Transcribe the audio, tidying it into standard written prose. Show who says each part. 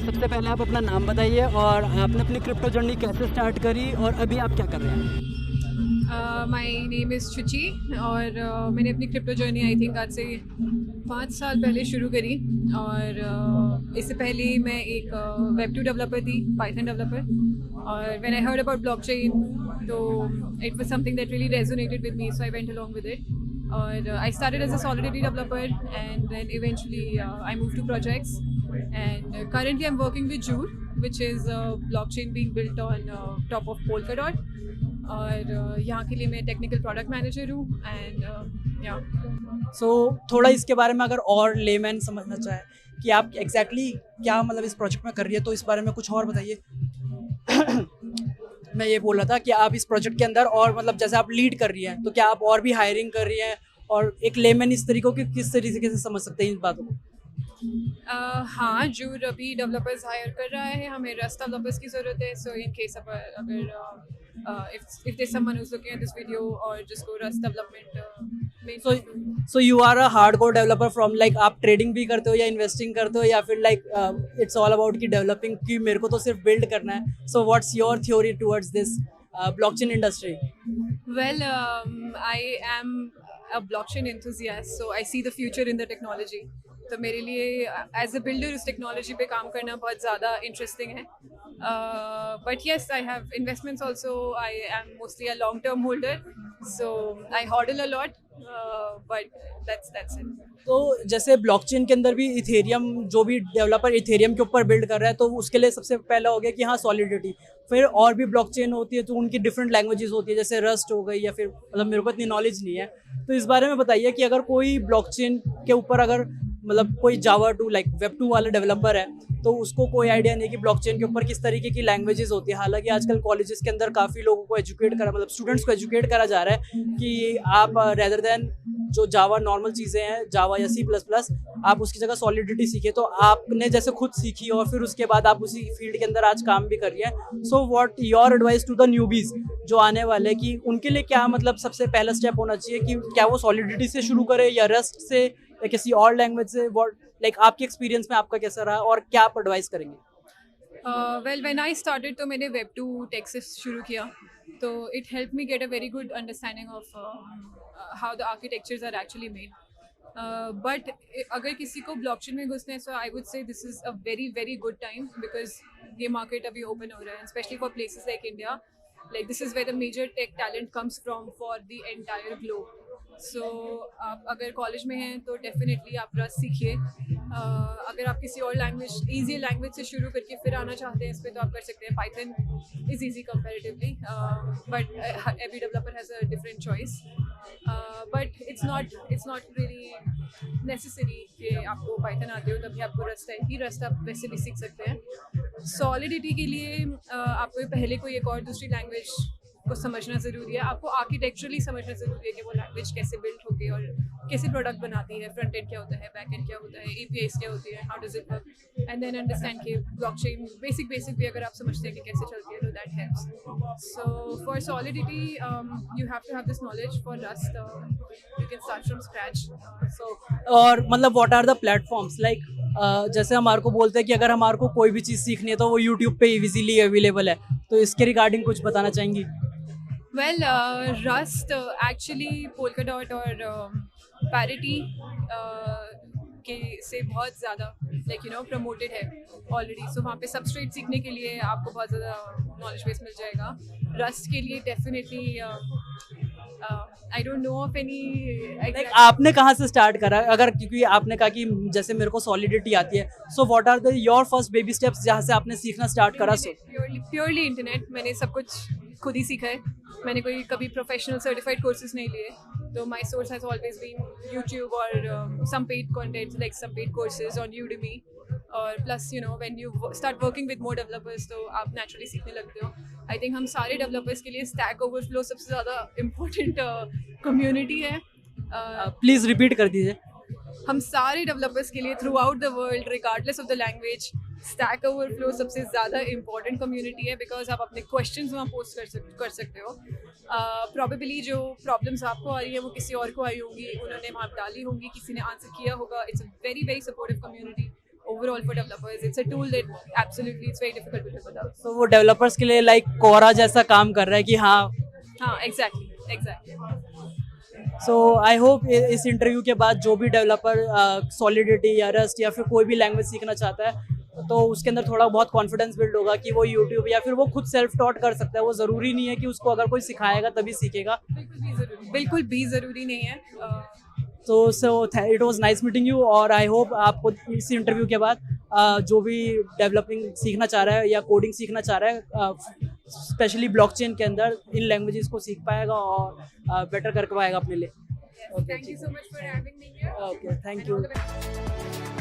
Speaker 1: सबसे पहले आप अपना नाम बताइए और आपने अपनी क्रिप्टो जर्नी कैसे स्टार्ट करी और अभी आप क्या कर रहे हैं?
Speaker 2: माय नेम इज़ शुचि और मैंने अपनी क्रिप्टो जर्नी आई थिंक आज से 5 साल पहले शुरू करी। और इससे पहले मैं एक वेब 2 डेवलपर थी, पाइथन डेवलपर। और when I heard about blockchain, तो it was something that really resonated with me, so I went along with it. और I started as a Solidity developer and then eventually I move to projects and currently I'm working with Joule, which is a blockchain being built on top of Polkadot। और यहाँ के लिए मैं technical product manager हूँ and या।
Speaker 1: सो थोड़ा इसके बारे में अगर और लेमैन समझना चाहे कि आप एग्जैक्टली क्या मतलब इस प्रोजेक्ट में कर रही है, तो इस बारे में कुछ और बताइए। मैं ये बोल रहा था कि आप इस प्रोजेक्ट के अंदर और मतलब जैसे आप लीड कर रही हैं, तो क्या आप और भी हायरिंग कर रही हैं, और एक लेमैन इस तरीकों की किस तरीके से समझ सकते हैं इन बातों को?
Speaker 2: हाँ, जूर अभी डेवलपर्स हायर कर रहा है, हमें रस्ट डेवलपर्स की ज़रूरत है। सो इन केस अगर if there's someone who's looking at this video और जिसको रस्ट डेवलपमेंट में
Speaker 1: so you are a hardcore developer from like, आप ट्रेडिंग भी करते हो या इन्वेस्टिंग करते हो, या फिर लाइक इट्स ऑल अबाउट की डेवलपिंग कि मेरे को तो सिर्फ बिल्ड करना है? So what's your theory towards this blockchain industry?
Speaker 2: Well, I am a blockchain enthusiast, so I see the future in the technology. तो मेरे लिए एज अ बिल्डर उस टेक्नोलॉजी पे काम करना बहुत ज़्यादा इंटरेस्टिंग है। But yes, I have investments also. I am mostly a long term holder, so I Hodl a lot, but that's it.
Speaker 1: तो जैसे ब्लॉकचेन के अंदर भी इथेरियम, जो भी डेवलपर इथेरियम के ऊपर बिल्ड कर रहा है, तो उसके लिए सबसे पहला हो गया कि हाँ सॉलिडिटी। फिर और भी ब्लॉकचेन होती है तो उनकी डिफरेंट लैंग्वेजेस होती है, जैसे रस्ट हो गई, या फिर मतलब मेरे को इतनी नॉलेज नहीं है। तो इस बारे में बताइए कि अगर कोई ब्लॉकचेन के ऊपर अगर मतलब कोई जावा 2 लाइक वेब 2 वाला डेवलपर है, तो उसको कोई आइडिया नहीं कि ब्लॉकचेन के ऊपर किस तरीके की लैंग्वेजेस होती है। हालांकि आजकल कॉलेजेस के अंदर काफ़ी लोगों को एजुकेट करा, मतलब स्टूडेंट्स को एजुकेट करा जा रहा है कि आप रेदर देन जो जावा नॉर्मल चीज़ें हैं, जावा या C++, आप उसकी जगह सॉलिडिटी सीखे। तो आपने जैसे खुद सीखी और फिर उसके बाद आप उसी फील्ड के अंदर आज काम भी कर रही है। So what your advice to the newbies जो आने वाले, कि उनके लिए क्या मतलब सबसे पहला स्टेप होना चाहिए, कि क्या वो सॉलिडिटी से शुरू करे या रस्ट से या किसी और लैंग्वेज से? व्हाट लाइक आपके एक्सपीरियंस में आपका कैसा रहा और क्या आप एडवाइस करेंगे?
Speaker 2: वेल, व्हेन आई स्टार्टेड तो मैंने वेब 2 टेक से शुरू किया, तो it help me get a very good understanding of how the architectures are actually made. But अगर किसी को ब्लॉकचेन में घुसना है, so I would say this is a very very good time, because ये मार्केट अभी ओपन हो रहा है, specially for places like India. Like this is where the major tech talent comes from for the entire globe. So आप अगर college में हैं तो डेफिनेटली आप रस्ट सीखिए। अगर आप किसी और लैंग्वेज, ईजी लैंग्वेज से शुरू करके फिर आना चाहते हैं इस पर, तो आप कर सकते हैं। Python is easy comparatively, but every developer has a different choice. But it's not really necessary कि आपको पाइथन आते हो तभी आपको रस्ट आएगी। रस्ट आप वैसे भी सीख सकते हैं। सॉलिडिटी के लिए आपको पहले कोई एक और दूसरी लैंग्वेज को समझना ज़रूरी है। आपको आर्किटेक्चरली समझना ज़रूरी है कि वो लैंग्वेज कैसे बिल्ड होगी और कैसे प्रोडक्ट बनाती है, फ्रंट एंड क्या होता है, बैक एंड क्या होता है, APIs क्या होती है, how does it work, and then understand कि ब्लॉकचेन बेसिक भी अगर आप समझते हैं कि कैसे चलती है, तो that helps. So for Solidity you have to have this knowledge. For Rust you can start from scratch. So
Speaker 1: और मतलब what are the platforms like, जैसे हमारे को बोलते हैं कि अगर हमारे को कोई भी चीज़ सीखनी है तो वो यूट्यूब पे इजीली अवेलेबल है, तो इसके रिगार्डिंग कुछ बताना चाहेंगी?
Speaker 2: वेल, रस्ट एक्चुअली पोल्काडॉट और पैरिटी के से बहुत ज़्यादा लाइक प्रमोटेड है ऑलरेडी। सो वहाँ पे सबस्ट्रेट सीखने के लिए आपको बहुत ज़्यादा नॉलेज बेस मिल जाएगा। रस्ट के लिए definitely I don't know of any.
Speaker 1: Like आपने कहाँ से स्टार्ट करा, अगर क्योंकि आपने कहा कि जैसे मेरे को सॉलिडिटी आती है, so what are the your first baby steps जहाँ से आपने सीखना स्टार्ट करा? So
Speaker 2: purely internet. मैंने सब कुछ खुद ही सीखा है। मैंने कोई कभी प्रोफेशनल सर्टिफाइड कोर्सेज नहीं लिए, तो my source has always been YouTube और some paid content like some paid courses on Udemy. और plus when you start working with more developers, तो आप नेचुरली सीखने लगते हो। आई थिंक हम सारे डेवलपर्स के लिए स्टैक ओवरफ्लो सबसे ज़्यादा इम्पोर्टेंट कम्युनिटी है।
Speaker 1: प्लीज़ रिपीट कर दीजिए।
Speaker 2: हम सारे डेवलपर्स के लिए through out the world, regardless of the language, stack overflow सबसे ज़्यादा इंपॉर्टेंट कम्युनिटी है, बिकॉज आप अपने क्वेश्चंस वहाँ पोस्ट कर सकते हो। प्रॉबेबली जो प्रॉब्लम्स आपको आ रही है वो किसी और को आई होंगी, उन्होंने वहाँ डाली होंगी, किसी ने आंसर किया होगा। It's a very very supportive community overall for developers. It's a tool that absolutely it's very difficult to live without.
Speaker 1: तो वो डेवलपर्स के लिए लाइक कोरा जैसा काम कर रहा है कि हाँ.
Speaker 2: हाँ, exactly.
Speaker 1: सो आई होप इस इंटरव्यू के बाद जो भी डेवलपर सॉलिडिटी या रस्ट या फिर कोई भी लैंग्वेज सीखना चाहता है तो उसके अंदर थोड़ा बहुत कॉन्फिडेंस बिल्ड होगा कि वो यूट्यूब या फिर वो खुद सेल्फ टॉट कर सकता है. वो ज़रूरी नहीं है कि उसको अगर कोई सिखाएगा तभी सीखेगा.
Speaker 2: बिल्कुल भी ज़रूरी नहीं है.
Speaker 1: तो it was nice meeting you और आई होप आपको इस इंटरव्यू के बाद जो भी डेवलपिंग सीखना चाह रहा है या कोडिंग सीखना चाह रहा है स्पेशली ब्लॉकचेन के अंदर इन लैंग्वेजेस को सीख पाएगा और बेटर कर पाएगा अपने लिए.
Speaker 2: Thank you so much for having me here.
Speaker 1: Okay, thank
Speaker 2: And
Speaker 1: you.
Speaker 2: all the best.